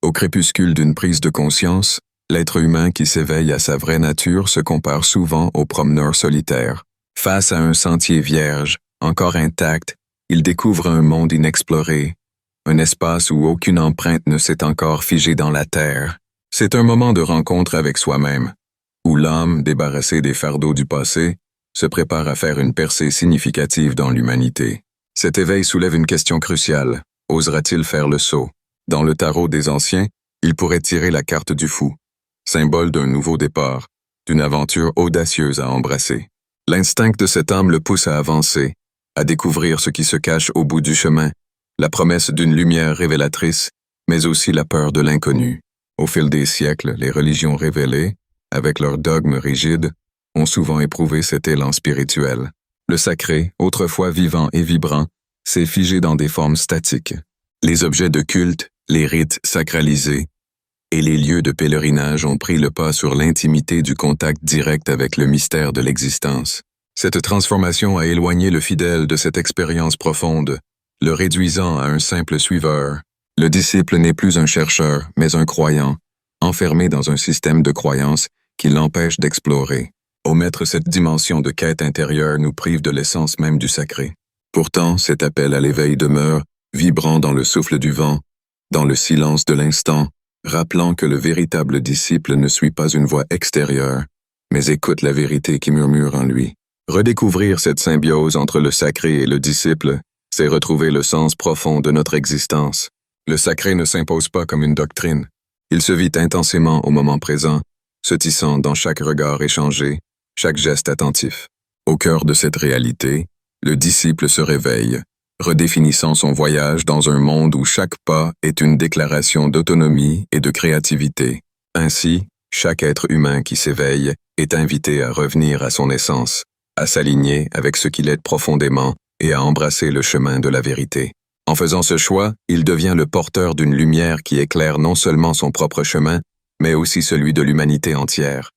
Au crépuscule d'une prise de conscience, l'être humain qui s'éveille à sa vraie nature se compare souvent au promeneur solitaire. Face à un sentier vierge, encore intact, il découvre un monde inexploré, un espace où aucune empreinte ne s'est encore figée dans la terre. C'est un moment de rencontre avec soi-même, où l'âme, débarrassée des fardeaux du passé, se prépare à faire une percée significative dans l'humanité. Cet éveil soulève une question cruciale. Osera-t-il faire le saut? Dans le tarot des anciens, il pourrait tirer la carte du fou, symbole d'un nouveau départ, d'une aventure audacieuse à embrasser. L'instinct de cette âme le pousse à avancer, à découvrir ce qui se cache au bout du chemin, la promesse d'une lumière révélatrice, mais aussi la peur de l'inconnu. Au fil des siècles, les religions révélées, avec leurs dogmes rigides, ont souvent éprouvé cet élan spirituel. Le sacré, autrefois vivant et vibrant, s'est figé dans des formes statiques. Les objets de culte, les rites sacralisés et les lieux de pèlerinage ont pris le pas sur l'intimité du contact direct avec le mystère de l'existence. Cette transformation a éloigné le fidèle de cette expérience profonde, le réduisant à un simple suiveur. Le disciple n'est plus un chercheur, mais un croyant, enfermé dans un système de croyances qui l'empêche d'explorer. Omettre cette dimension de quête intérieure nous prive de l'essence même du sacré. Pourtant, cet appel à l'éveil demeure, vibrant dans le souffle du vent, dans le silence de l'instant, rappelant que le véritable disciple ne suit pas une voix extérieure, mais écoute la vérité qui murmure en lui. Redécouvrir cette symbiose entre le sacré et le disciple, c'est retrouver le sens profond de notre existence. Le sacré ne s'impose pas comme une doctrine. Il se vit intensément au moment présent, se tissant dans chaque regard échangé, chaque geste attentif. Au cœur de cette réalité, le disciple se réveille, redéfinissant son voyage dans un monde où chaque pas est une déclaration d'autonomie et de créativité. Ainsi, chaque être humain qui s'éveille est invité à revenir à son essence, à s'aligner avec ce qu'il est profondément et à embrasser le chemin de la vérité. En faisant ce choix, il devient le porteur d'une lumière qui éclaire non seulement son propre chemin, mais aussi celui de l'humanité entière.